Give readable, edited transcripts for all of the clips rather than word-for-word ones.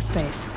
space.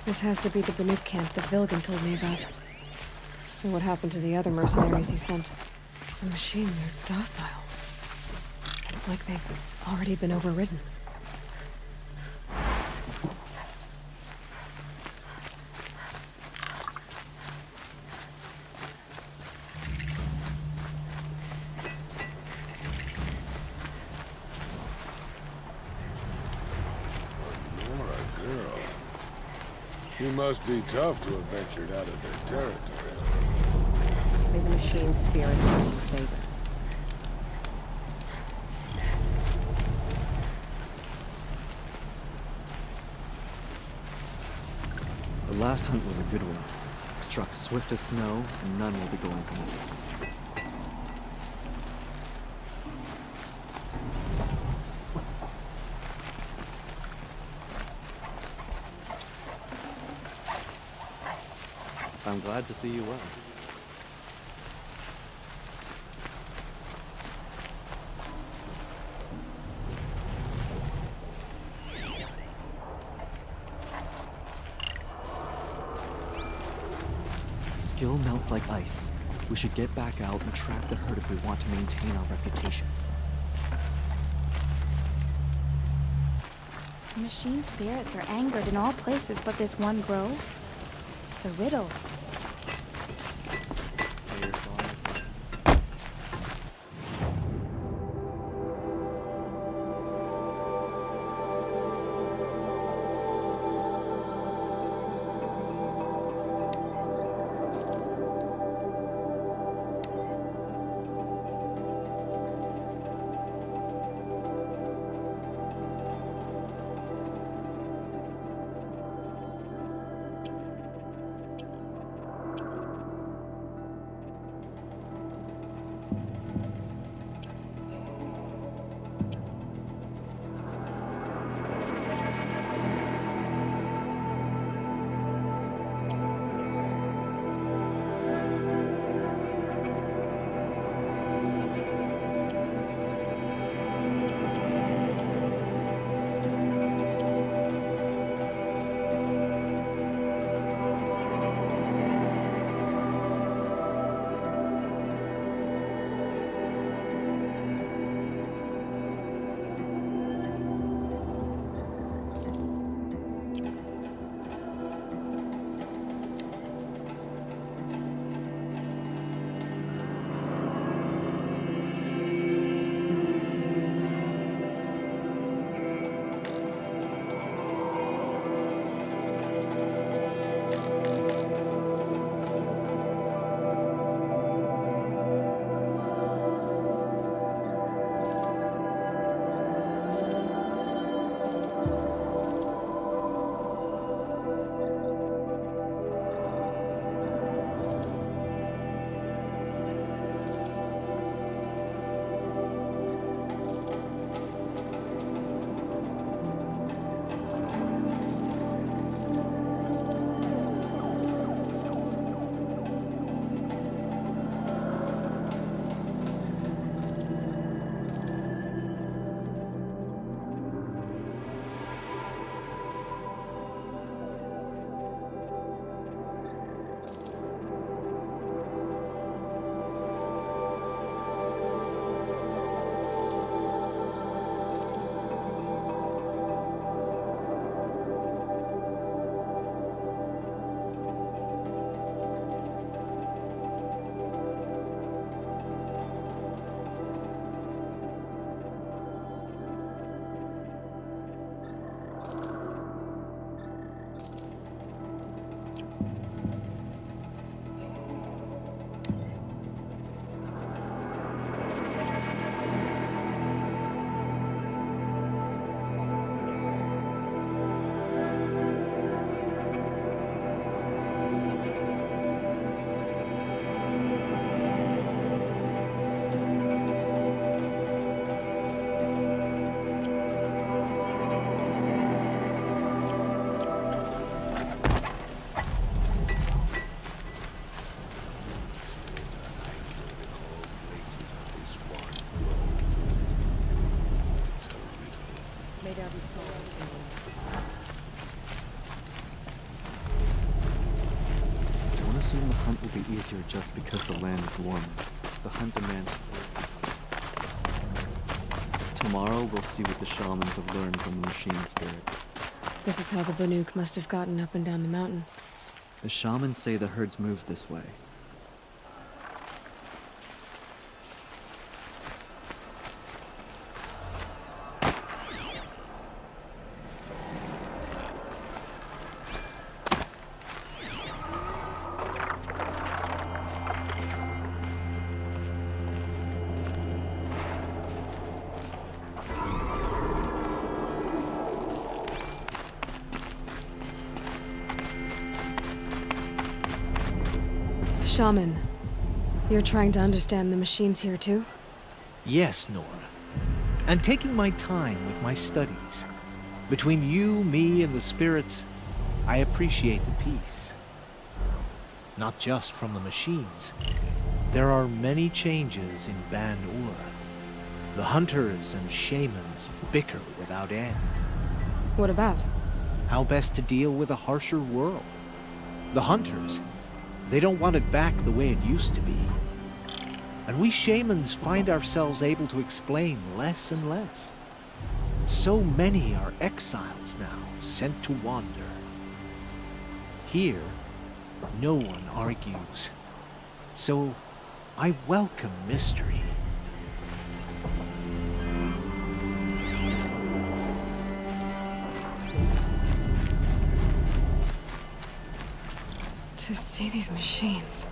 This has to be the Banuk camp that Vilgan told me about. So what happened to the other mercenaries he sent? The machines are docile. It's like they've already been overridden. She must be tough to have ventured out of their territory. May the machine's spirit be in favor. The last hunt was a good one. Struck swift as snow, and none will be going home. I'm glad to see you well. Skill melts like ice. We should get back out and trap the herd if we want to maintain our reputations. The machine spirits are angered in all places but this one grove. It's a riddle. hunt will be easier just because the land is warmer. The hunt demands... Tomorrow we'll see what the shamans have learned from the machine spirits. This is how the Banuk must have gotten up and down the mountain. The shamans say the herds move this way. Shaman, you're trying to understand the machines here too? Yes, Nora. And taking my time with my studies. Between you, me, and the spirits, I appreciate the peace. Not just from the machines. There are many changes in Ban-Ur. The hunters and shamans bicker without end. What about? How best to deal with a harsher world. The hunters, they don't want it back the way it used to be. And we shamans find ourselves able to explain less and less. So many are exiles now, sent to wander. Here, no one argues. So, I welcome mystery. To see these machines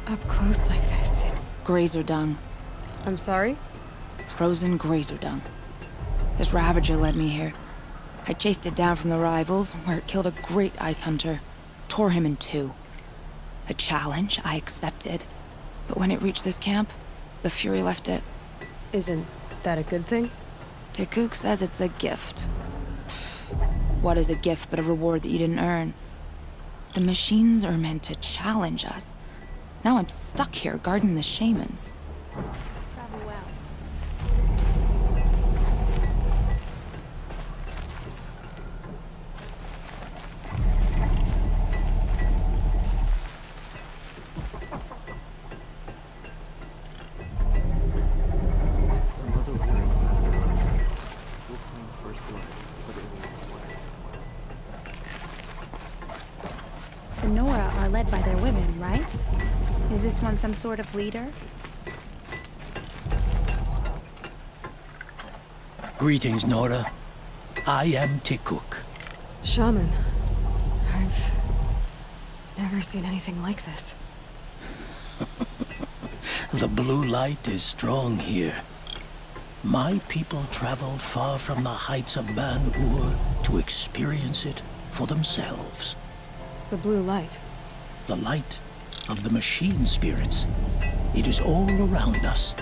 up close like this, it's... Grazer dung. I'm sorry? Frozen grazer dung. This Ravager led me here. I chased it down from the rivals, where it killed a great ice hunter. Tore him in two. A challenge I accepted. But when it reached this camp, the Fury left it. Isn't that a good thing? Tikuk says it's a gift. What is a gift but a reward that you didn't earn? The machines are meant to challenge us. Now I'm stuck here guarding the shamans. Travel well. Some other words that we'll claim first blood, but it will require... The Nora are led by their women, right? Is this one some sort of leader? Greetings, Nora. I am Tikuk. Shaman, I've never seen anything like this. The blue light is strong here. My people traveled far from the heights of Ban-Ur to experience it for themselves. The blue light. The light of the machine spirits. It is all around us.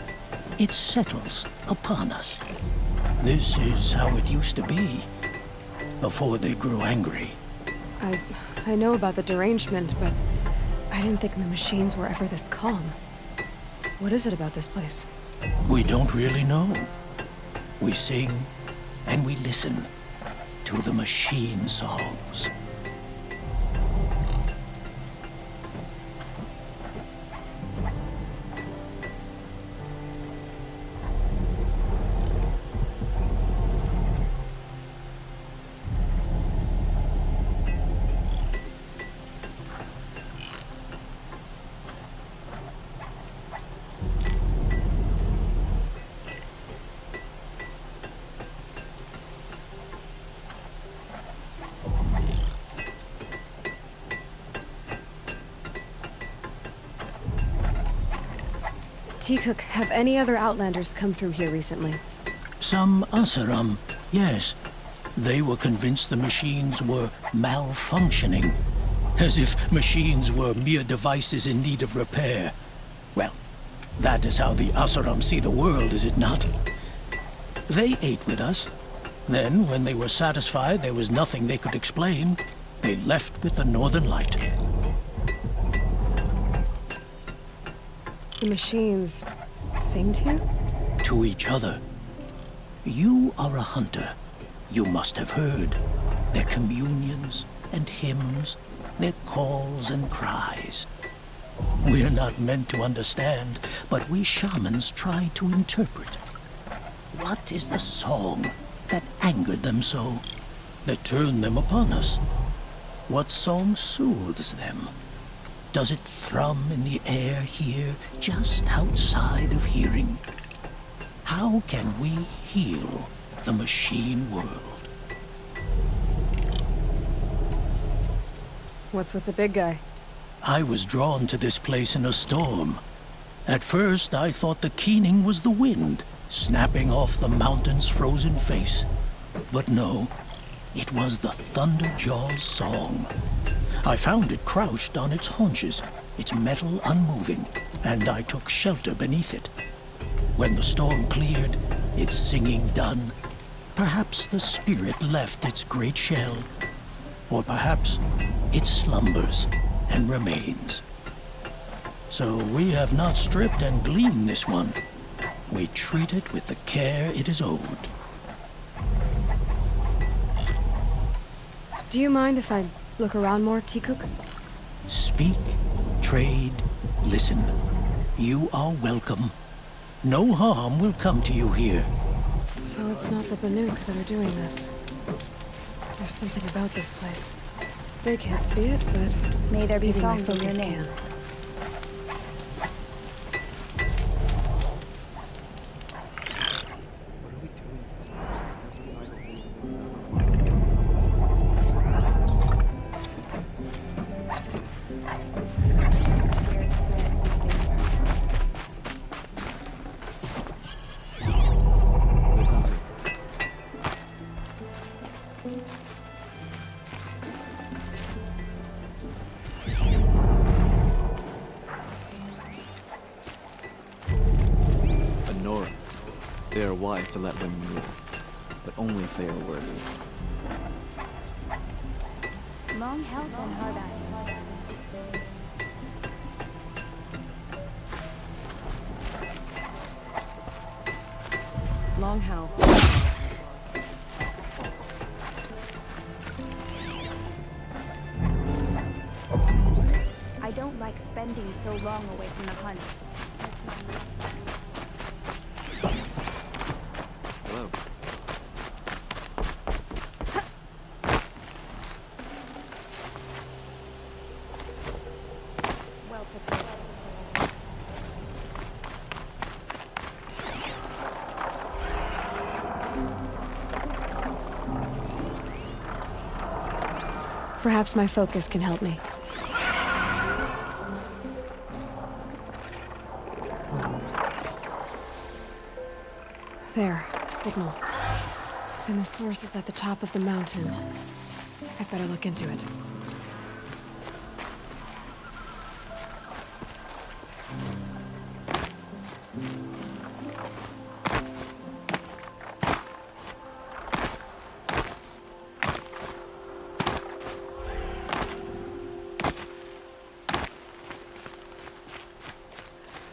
It settles upon us. This is how it used to be, before they grew angry. I know about the derangement, but I didn't think the machines were ever this calm. What is it about this place? We don't really know. We sing and we listen to the machine songs. Tikuk, have any other Outlanders come through here recently? Some Asaram, yes. They were convinced the machines were malfunctioning. As if machines were mere devices in need of repair. Well, that is how the Asaram see the world, is it not? They ate with us. Then, when they were satisfied there was nothing they could explain, they left with the Northern Light. The machines sing to you? To each other. You are a hunter. You must have heard their communions and hymns, their calls and cries. We're not meant to understand, but we shamans try to interpret. What is the song that angered them so, that turned them upon us? What song soothes them? Does it thrum in the air here, just outside of hearing? How can we heal the machine world? What's with the big guy? I was drawn to this place in a storm. At first, I thought the keening was the wind, snapping off the mountain's frozen face. But no, it was the Thunderjaw's song. I found it crouched on its haunches, its metal unmoving, and I took shelter beneath it. When the storm cleared, its singing done, perhaps the spirit left its great shell, or perhaps it slumbers and remains. So we have not stripped and gleaned this one. We treat it with the care it is owed. Do you mind if I look around more, Tikuk? Speak, trade, listen. You are welcome. No harm will come to you here. So it's not the Banuk that are doing this. There's something about this place. They can't see it, but May there be maybe my songs in your focus name. can. They are wise to let women rule, but only if they are worthy. Long health and hard eyes. Long health. I don't like spending so long away from the hunt. Hello. Well prepared. Perhaps my focus can help me. There, a signal. And the source is at the top of the mountain. I'd better look into it.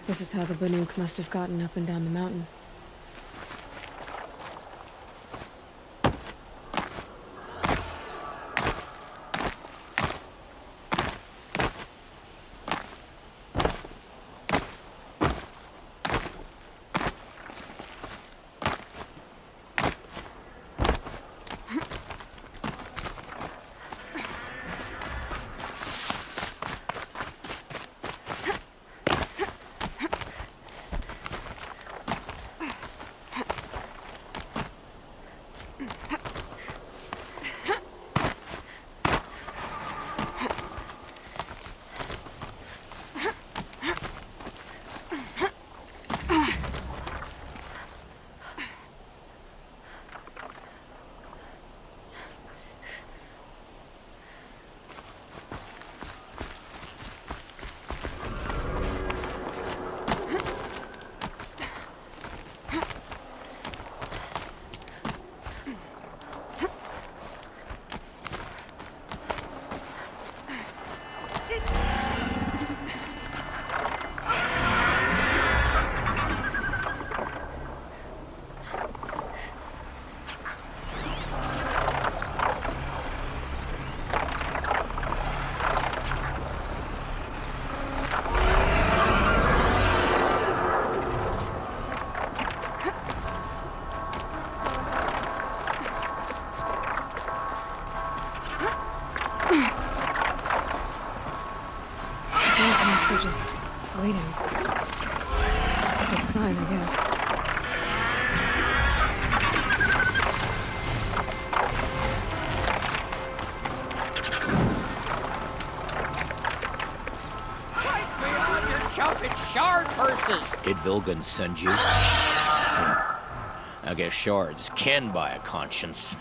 This is how the Banuk must have gotten up and down the mountain. waiting. Good sign, I guess. Did Vilgan send you? I guess shards can buy a conscience.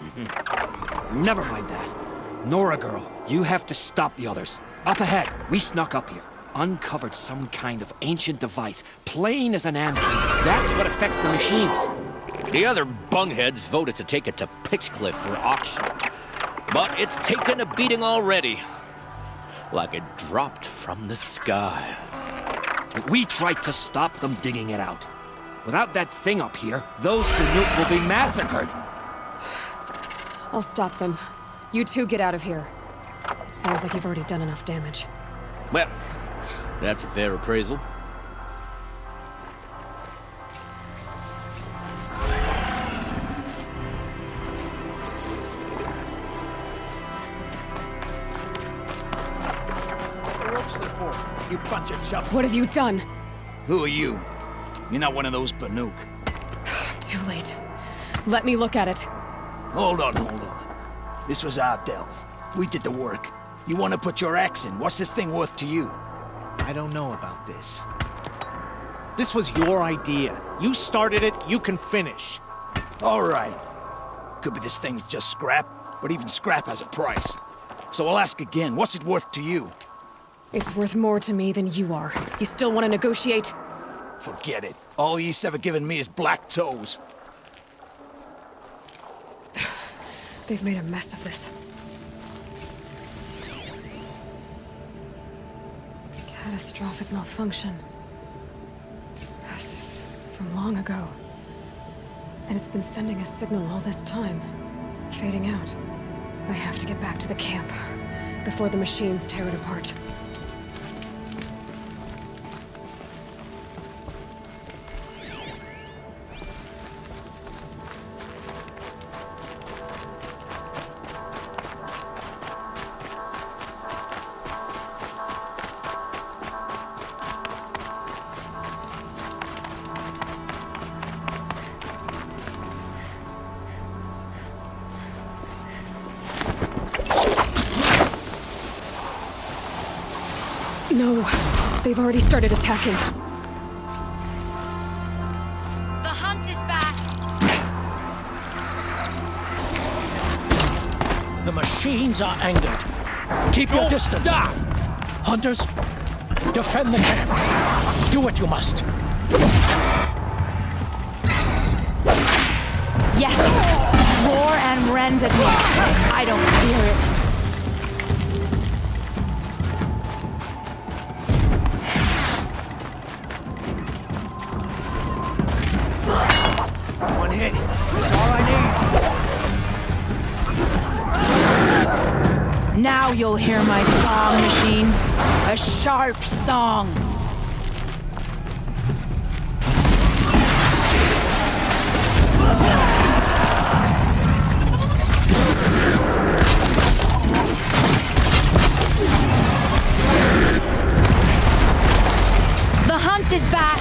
Never mind that. Nora girl, you have to stop the others. Up ahead, we snuck up here. Uncovered some kind of ancient device, plain as an anvil. That's what affects the machines. The other bungheads voted to take it to Pitchcliff for auction. But it's taken a beating already. Like it dropped from the sky. We tried to stop them digging it out. Without that thing up here, those Banuk will be massacred. I'll stop them. You two get out of here. It sounds like you've already done enough damage. Well, that's a fair appraisal. You bunch of chump. What have you done? Who are you? You're not one of those Banuk. Too late. Let me look at it. Hold on. This was our delve. We did the work. You want to put your axe in? What's this thing worth to you? I don't know about this. This was your idea. You started it, you can finish. All right. Could be this thing's just scrap, but even scrap has a price. So I'll ask again, what's it worth to you? It's worth more to me than you are. You still want to negotiate? Forget it. All East's ever given me is black toes. They've made a mess of this. Catastrophic malfunction. This is from long ago. And it's been sending a signal all this time. Fading out. I have to get back to the camp before the machines tear it apart. No, they've already started attacking. The hunt is back! The machines are angered. Keep your distance. Stop! Hunters, defend the camp. Do what you must. Yes! Roar and rend at me. I don't fear it. One hit. That's all I need. Now you'll hear my song, machine. A sharp song. The hunt is back.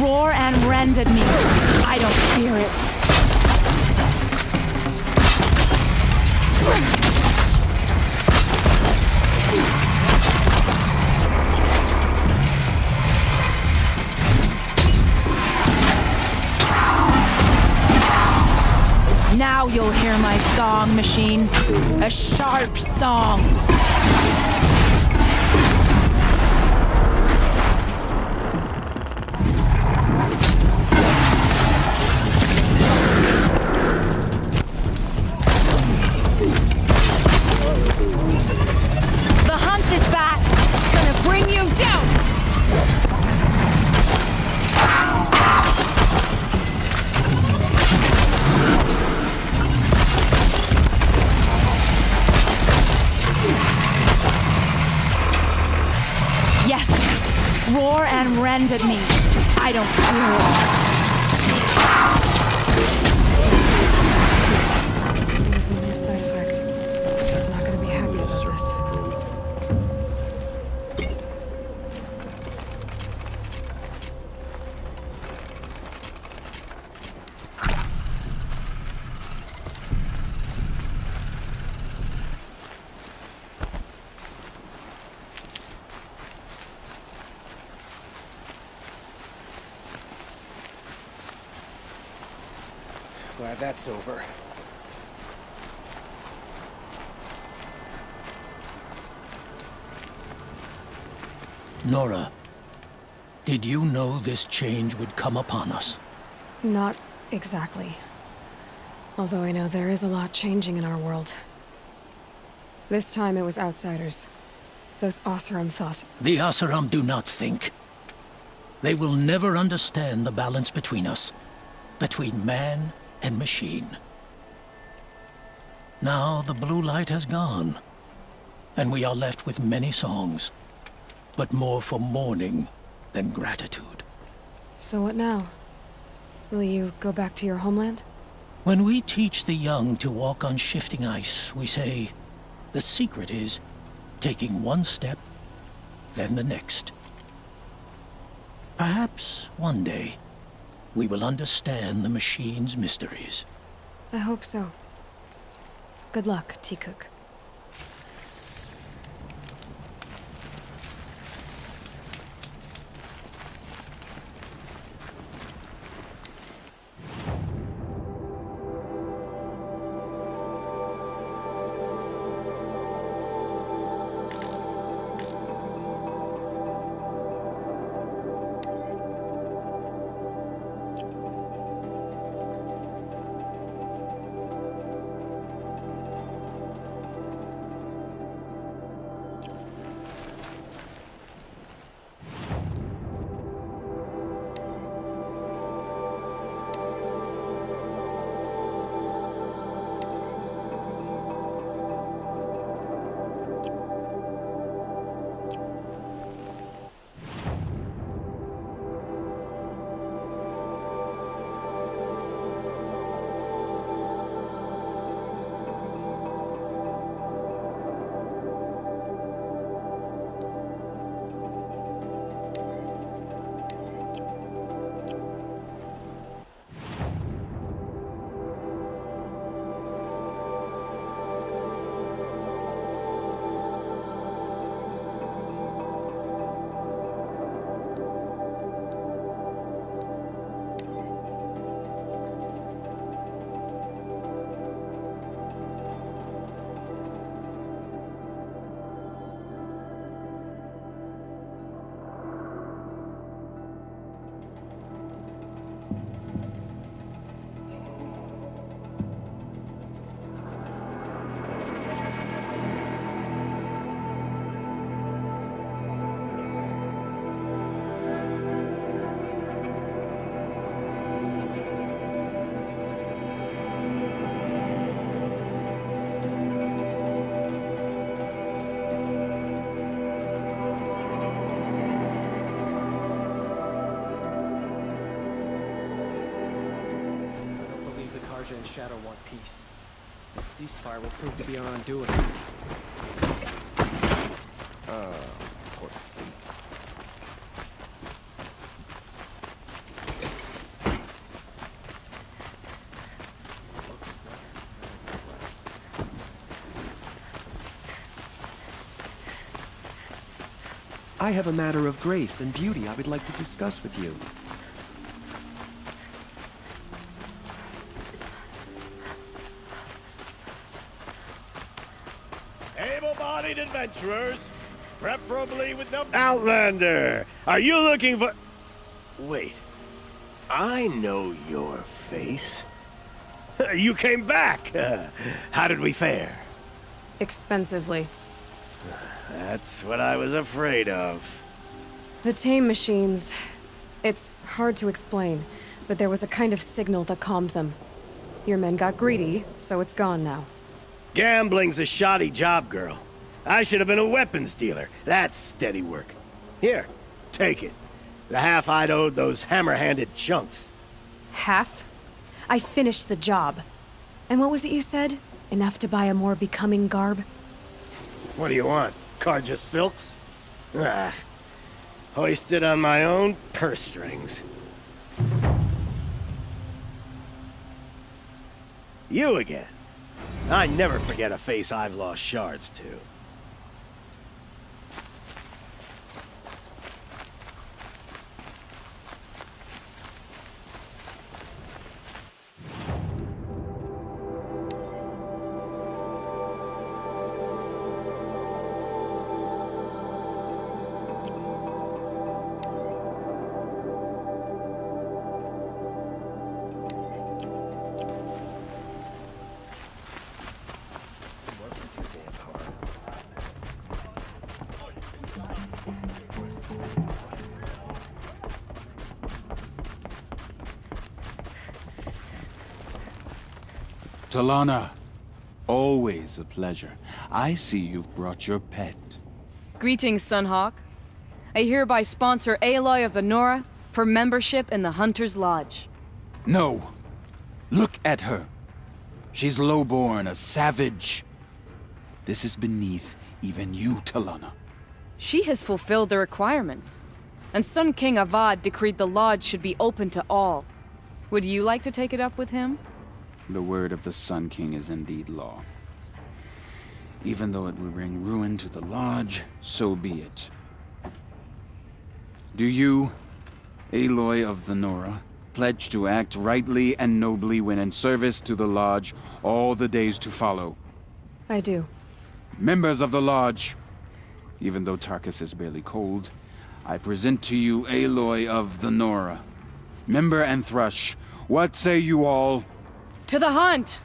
Roar and rend at me. I don't fear it. Now you'll hear my song, machine. A sharp song. Roar and rend at me. I don't care. There's only a side effect. It's not gonna be happy about this. Glad that's over. Nora, did you know this change would come upon us? Not exactly. Although I know there is a lot changing in our world. This time it was outsiders. Those Oseram thought. The Oseram do not think. They will never understand the balance between us, between man and machine. Now the blue light has gone, and we are left with many songs, but more for mourning than gratitude. So what now? Will you go back to your homeland? When we teach the young to walk on shifting ice, we say, the secret is taking one step, then the next. Perhaps one day, we will understand the machine's mysteries. I hope so. Good luck, T-Cook. And Shadow want peace. This ceasefire will prove to be our undoing. Poor feet. I have a matter of grace and beauty I would like to discuss with you. Able-bodied adventurers, preferably with no... Outlander! Are you looking for... Wait. I know your face. You came back! How did we fare? Expensively. That's what I was afraid of. The tame machines... It's hard to explain, but there was a kind of signal that calmed them. Your men got greedy, so it's gone now. Gambling's a shoddy job, girl. I should have been a weapons dealer. That's steady work. Here, Take it. The half I'd owed those hammer-handed chunks. Half? I finished the job. And what was it you said? Enough to buy a more becoming garb? What do you want? Carja silks? Ah, hoisted on my own purse strings. You again. I never forget a face I've lost shards to. Talana, always a pleasure. I see you've brought your pet. Greetings, Sunhawk. I hereby sponsor Aloy of the Nora for membership in the Hunter's Lodge. No! Look at her! She's lowborn, a savage. This is beneath even you, Talana. She has fulfilled the requirements, and Sun King Avad decreed the Lodge should be open to all. Would you like to take it up with him? The word of the Sun King is indeed law. Even though it will bring ruin to the Lodge, so be it. Do you, Aloy of the Nora, pledge to act rightly and nobly when in service to the Lodge all the days to follow? I do. Members of the Lodge, even though Tarkus is barely cold, I present to you Aloy of the Nora. Member and Thrush, what say you all? To the hunt!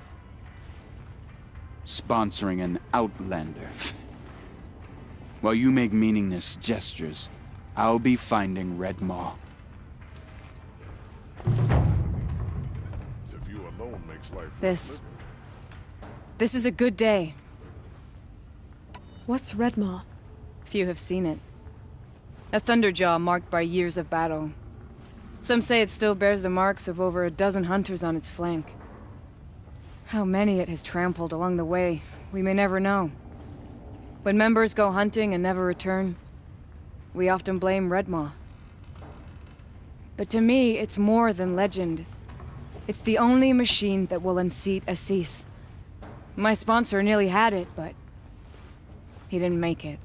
Sponsoring an outlander. While you make meaningless gestures, I'll be finding Red Maw. This is a good day. What's Redmaw? Few have seen it. A thunderjaw marked by years of battle. Some say it still bears the marks of over a dozen hunters on its flank. How many it has trampled along the way, we may never know. When members go hunting and never return, we often blame Redmaw. But to me, it's more than legend. It's the only machine that will unseat Assis. My sponsor nearly had it, but he didn't make it.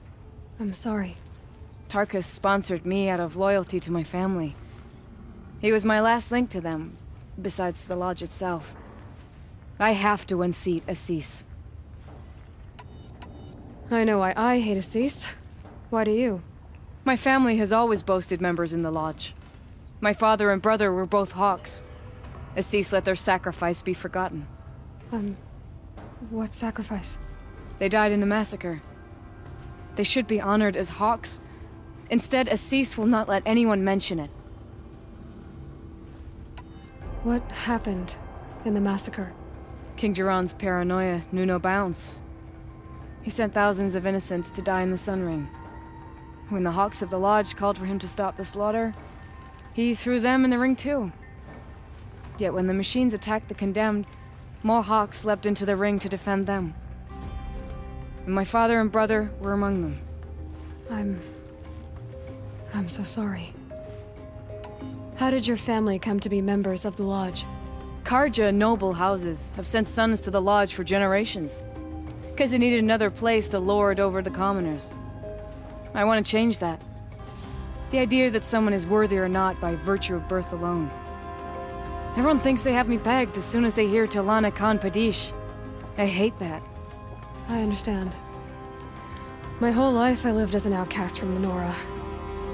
I'm sorry. Tarkus sponsored me out of loyalty to my family. He was my last link to them, besides the Lodge itself. I have to unseat Assis. I know why I hate Assis. Why do you? My family has always boasted members in the Lodge. My father and brother were both Hawks. Assis let their sacrifice be forgotten. What sacrifice? They died in a massacre. They should be honored as Hawks. Instead, Assis will not let anyone mention it. What happened in the massacre? King Duran's paranoia knew no bounds. He sent thousands of innocents to die in the Sun Ring. When the Hawks of the Lodge called for him to stop the slaughter, he threw them in the ring too. Yet when the machines attacked the condemned, more Hawks leapt into the ring to defend them. And my father and brother were among them. I'm so sorry. How did your family come to be members of the Lodge? Carja noble houses have sent sons to the Lodge for generations, because they needed another place to lord over the commoners. I want to change that. The idea that someone is worthy or not by virtue of birth alone. Everyone thinks they have me pegged as soon as they hear Talana Khan Padish. I hate that. I understand. My whole life I lived as an outcast from the Nora.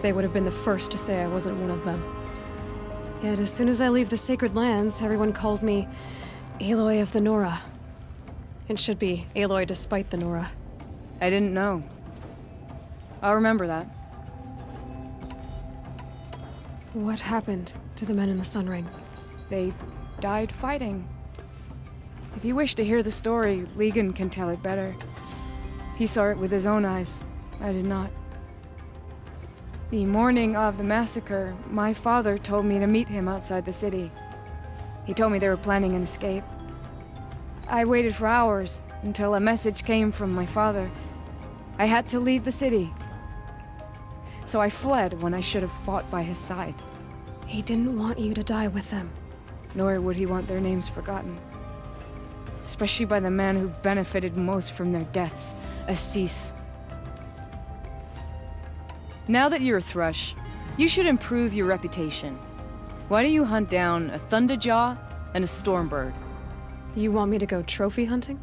They would have been the first to say I wasn't one of them. Yet as soon as I leave the Sacred Lands, everyone calls me Aloy of the Nora. It should be Aloy despite the Nora. I didn't know. I'll remember that. What happened to the men in the Sun Ring? They died fighting. If you wish to hear the story, Legan can tell it better. He saw it with his own eyes. I did not. The morning of the massacre, my father told me to meet him outside the city. He told me they were planning an escape. I waited for hours until a message came from my father. I had to leave the city. So I fled when I should have fought by his side. He didn't want you to die with them. Nor would he want their names forgotten. Especially by the man who benefited most from their deaths, Assis. Now that you're a Thrush, you should improve your reputation. Why don't you hunt down a Thunderjaw and a Stormbird? You want me to go trophy hunting?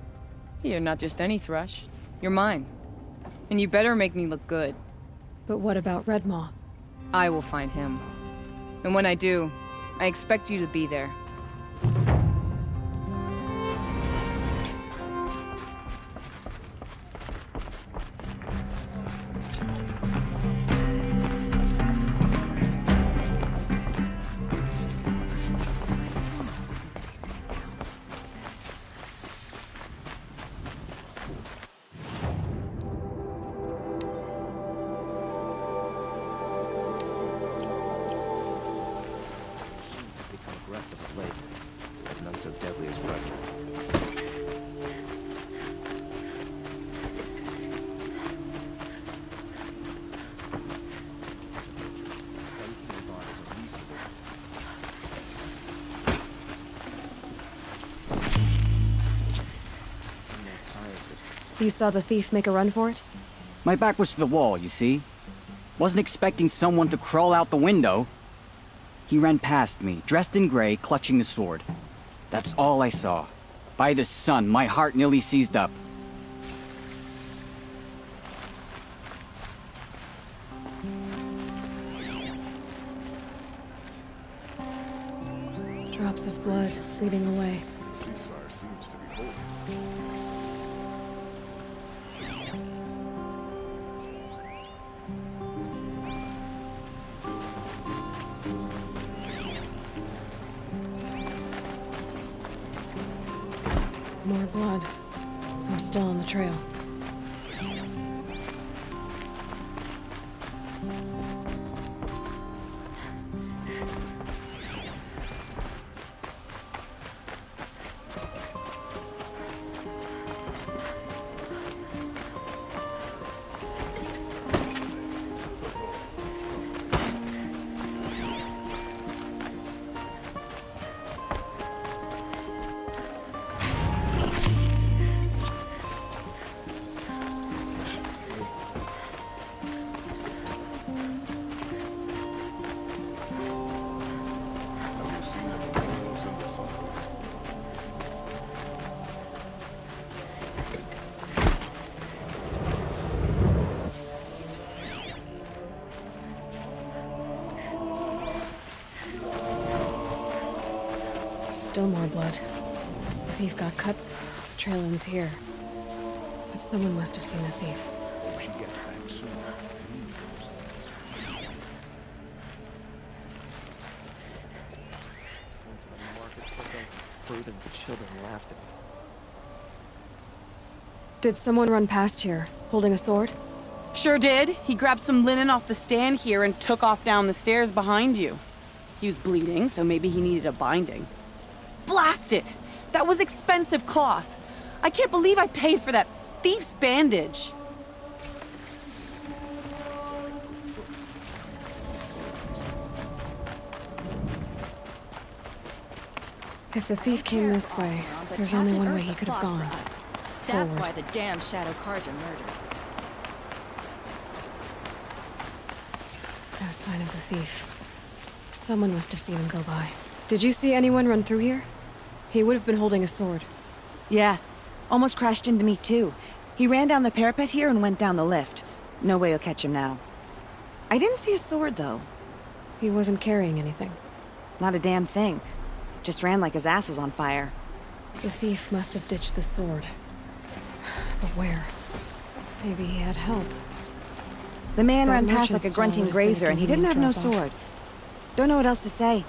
You're not just any Thrush. You're mine. And you better make me look good. But what about Redmaw? I will find him. And when I do, I expect you to be there. Aggressive of late, but none so deadly as Roger. You saw the thief make a run for it? My back was to the wall, you see. Wasn't expecting someone to crawl out the window. He ran past me, dressed in gray, clutching the sword. That's all I saw. By the sun, my heart nearly seized up. Drops of blood leading away. Ceasefire seems to be holding. More blood. I'm still on the trail. Still more blood. The thief got cut. Trail ends here. But someone must have seen the thief. Hope she gets back soon. Fruit and the children laughed at me. Did someone run past here, holding a sword? Sure did. He grabbed some linen off the stand here and took off down the stairs behind you. He was bleeding, so maybe he needed a binding. Blast it! That was expensive cloth. I can't believe I paid for that thief's bandage. If the thief came this way, there's only one way he could have gone. That's Forward. why the damn Shadow Carja murdered. No sign of the thief. Someone must have seen him go by. Did you see anyone run through here? He would have been holding a sword. Yeah. Almost crashed into me, too. He ran down the parapet here and went down the lift. No way you'll catch him now. I didn't see a sword, though. He wasn't carrying anything. Not a damn thing. Just ran like his ass was on fire. The thief must have ditched the sword. But where? Maybe he had help. The man That ran past merchant like a stall grunting would have been a grazer, and he didn't have no convenient sword. Don't know what else to say.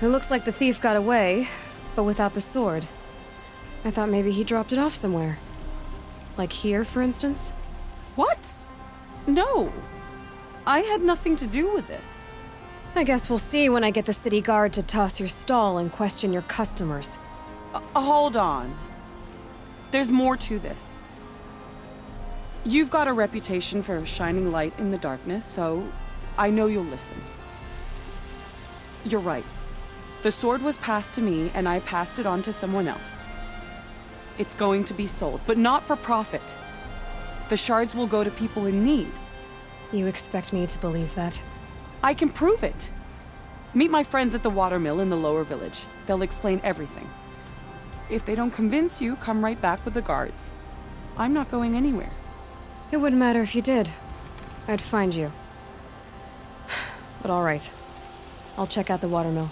It looks like the thief got away, but without the sword. I thought maybe he dropped it off somewhere. Like here, for instance? What? No. I had nothing to do with this. I guess we'll see when I get the city guard to toss your stall and question your customers. Hold on. There's more to this. You've got a reputation for shining light in the darkness, so I know you'll listen. You're right. The sword was passed to me, and I passed it on to someone else. It's going to be sold, but not for profit. The shards will go to people in need. You expect me to believe that? I can prove it. Meet my friends at the watermill in the lower village. They'll explain everything. If they don't convince you, come right back with the guards. I'm not going anywhere. It wouldn't matter if you did. I'd find you. But all right. I'll check out the watermill.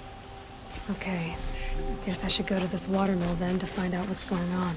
Okay. Guess I should go to this watermill then to find out what's going on.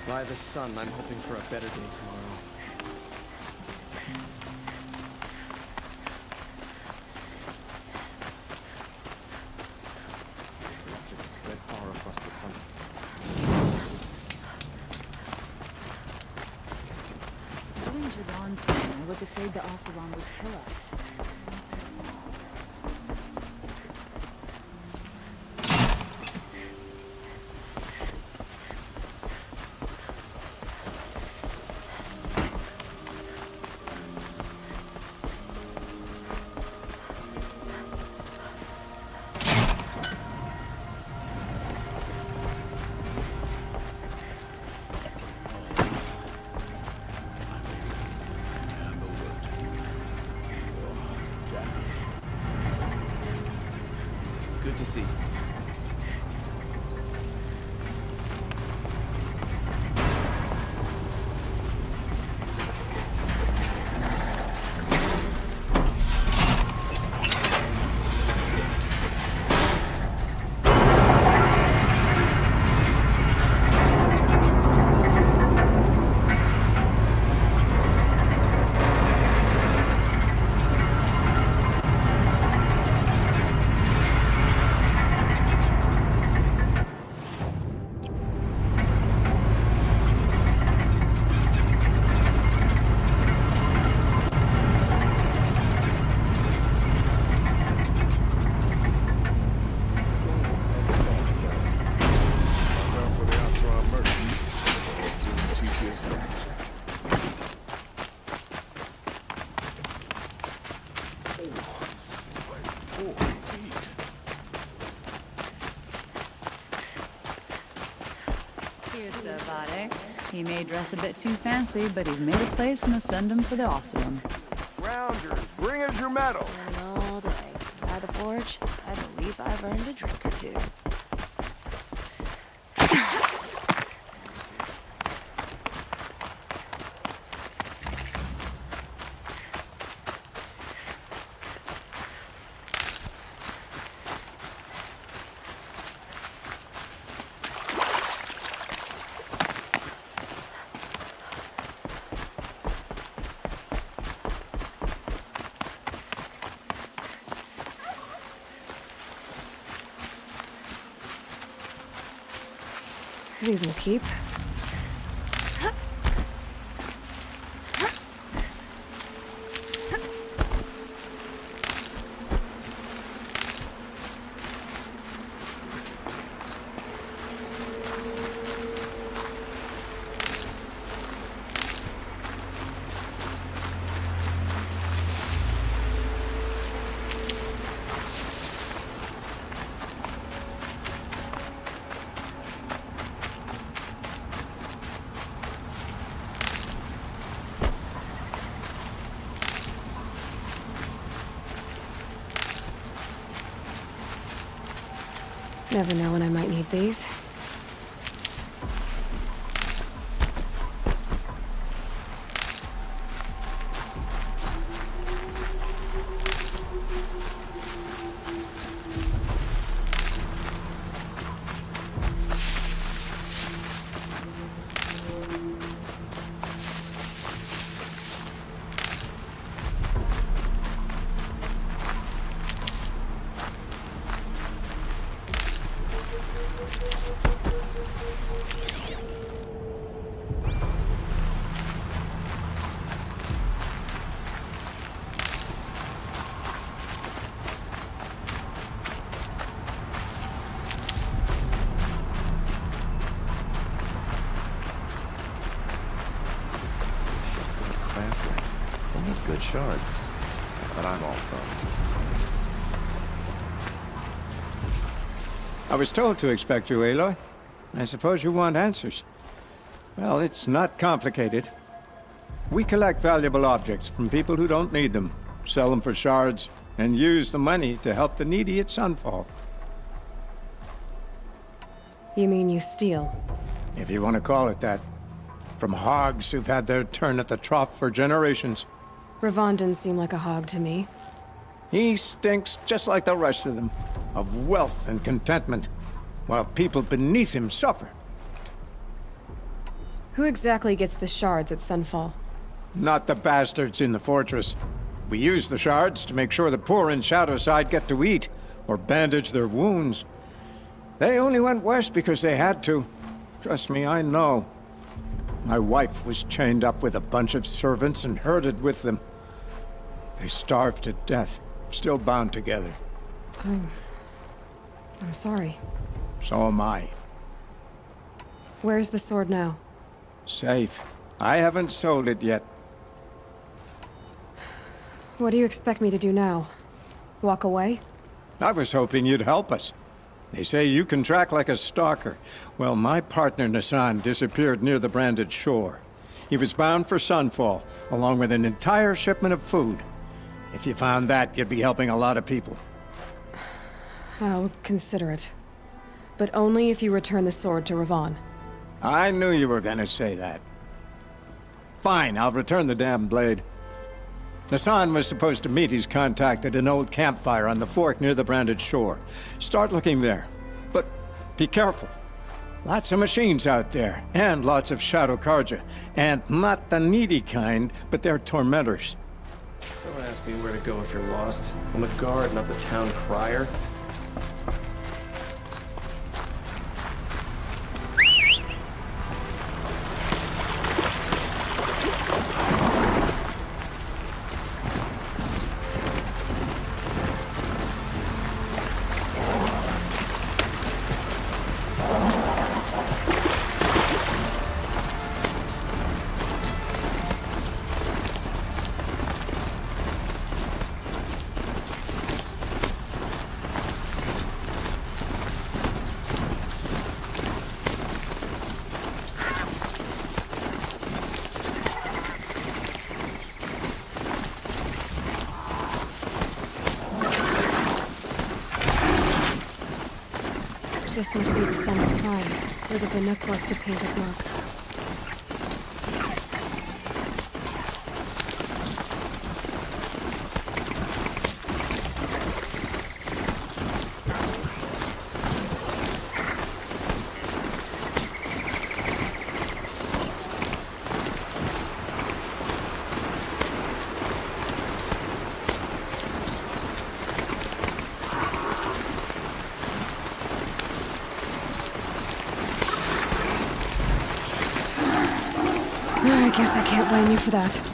By the sun, I'm hoping for a better day tomorrow. Spread far across the sun. During Jadon's reign, I was afraid the Oseram would kill us. Good to see you. Here's to Avade. He may dress a bit too fancy, but he's made a place in the Sundom for the Oseram. Rounders, bring us your medal. All day. By the forge, I believe I've earned a drink or two. These will keep. Never know when I might need these. They need good shards. But I'm all thumbs. I was told to expect you, Aloy. I suppose you want answers. Well, it's not complicated. We collect valuable objects from people who don't need them, sell them for shards, and use the money to help the needy at Sunfall. You mean you steal? If you want to call it that. From hogs who've had their turn at the trough for generations. Ravon didn't seem like a hog to me. He stinks just like the rest of them, of wealth and contentment, while people beneath him suffer. Who exactly gets the shards at Sunfall? Not the bastards in the fortress. We use the shards to make sure the poor in Shadowside get to eat, or bandage their wounds. They only went west because they had to. Trust me, I know. My wife was chained up with a bunch of servants and herded with them. They starved to death, still bound together. I'm sorry. So am I. Where's the sword now? Safe. I haven't sold it yet. What do you expect me to do now? Walk away? I was hoping you'd help us. They say you can track like a stalker. Well, my partner Nassan disappeared near the branded shore. He was bound for Sunfall, along with an entire shipment of food. If you found that, you'd be helping a lot of people. I'll consider it. But only if you return the sword to Ravon. I knew you were gonna say that. Fine, I'll return the damn blade. Nassan was supposed to meet his contact at an old campfire on the fork near the branded shore. Start looking there. But be careful. Lots of machines out there, and lots of Shadow Karja. And not the needy kind, but they're tormentors. Don't ask me where to go if you're lost. I'm a guard, not the town crier. This must be the sun's prime, where the Banuk wants to paint his mark. I guess I can't blame you for that.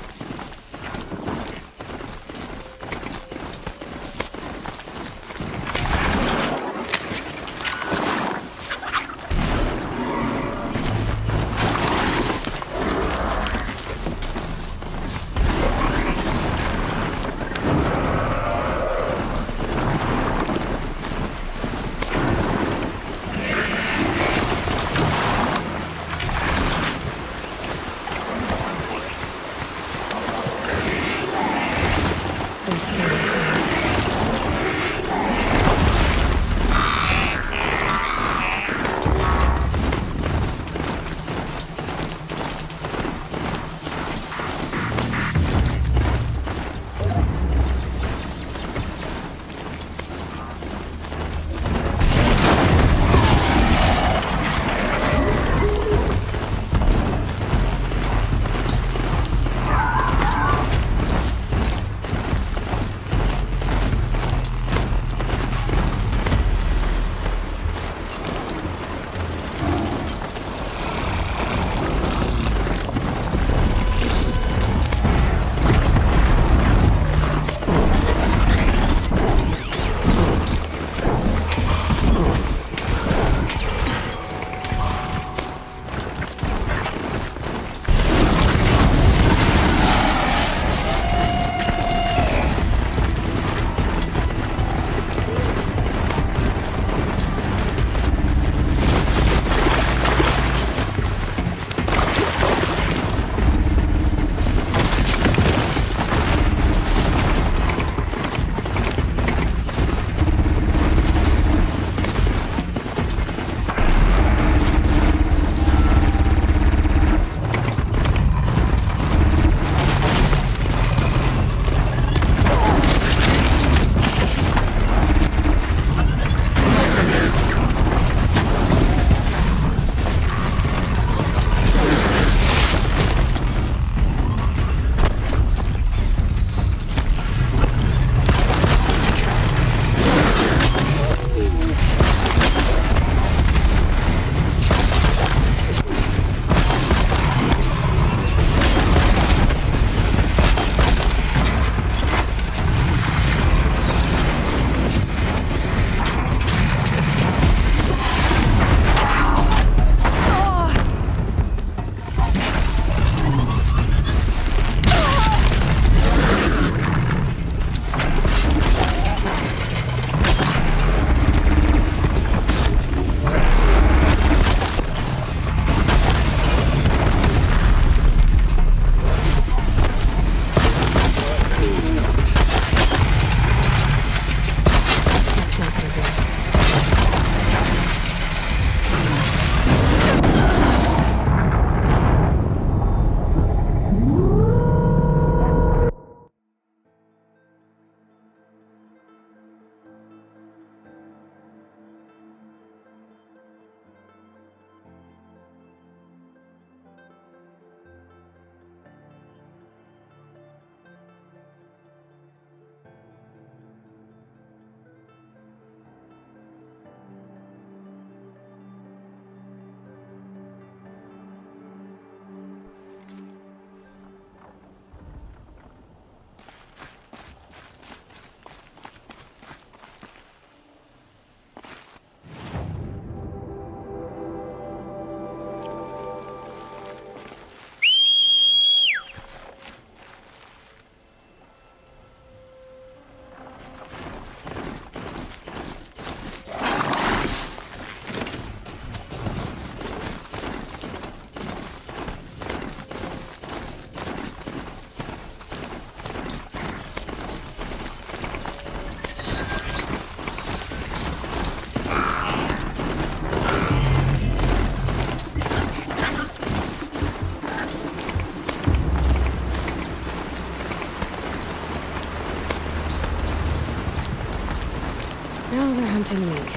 hunting me.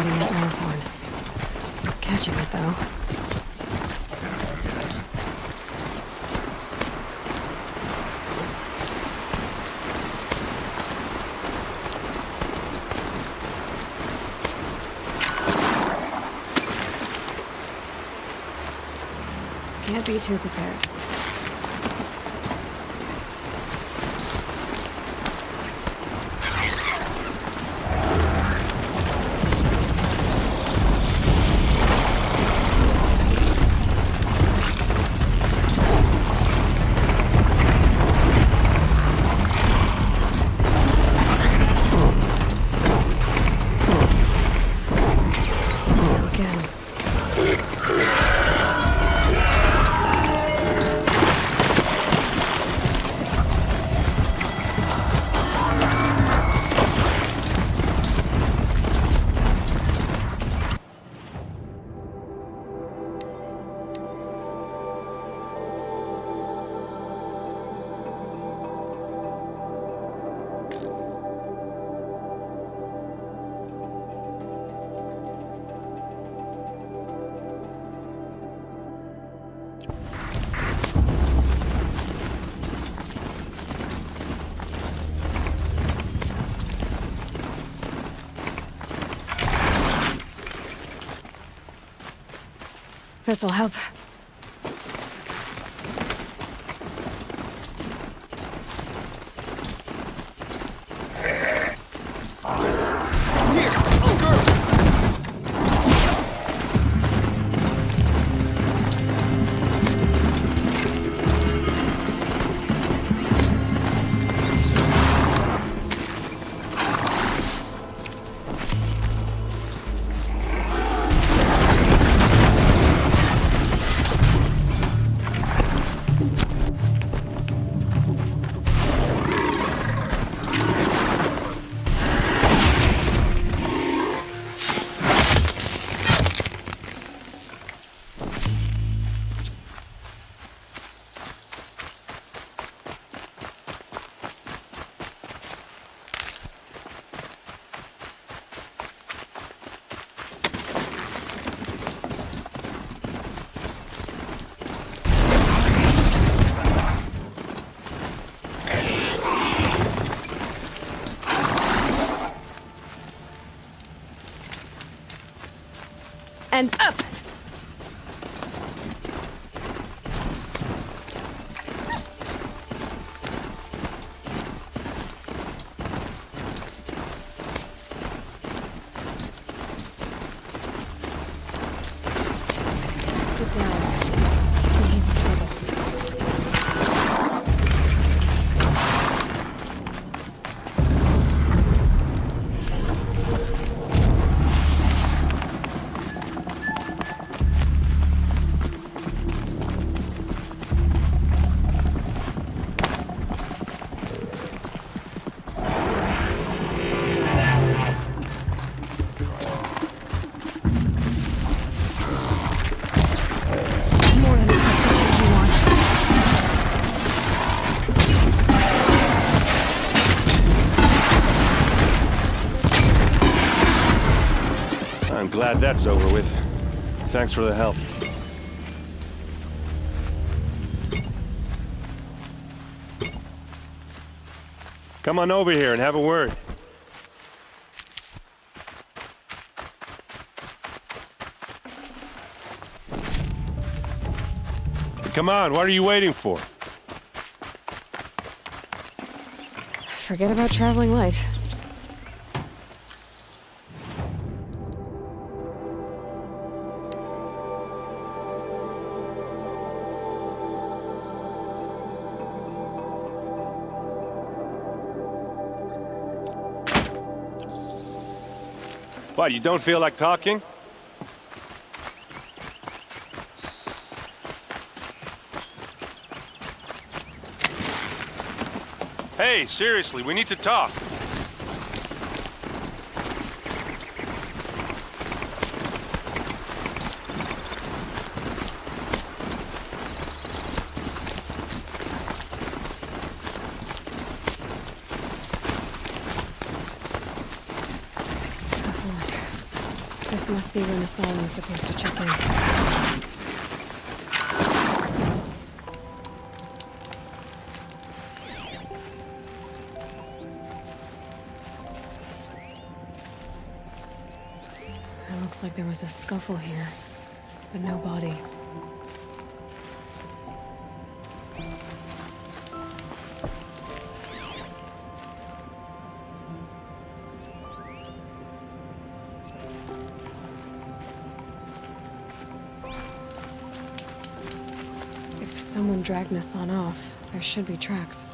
riding that lance horn. Not catching it, though. Can't be too prepared. This'll help. And up! It's out. He's in trouble. I'm glad that's over with. Thanks for the help. Come on over here and have a word. Come on, what are you waiting for? Forget about traveling light. What, you don't feel like talking? Hey, seriously, we need to talk. This must be when Hassan was supposed to check in. It looks like there was a scuffle here, but no body. If someone dragged Nassan off, there should be tracks.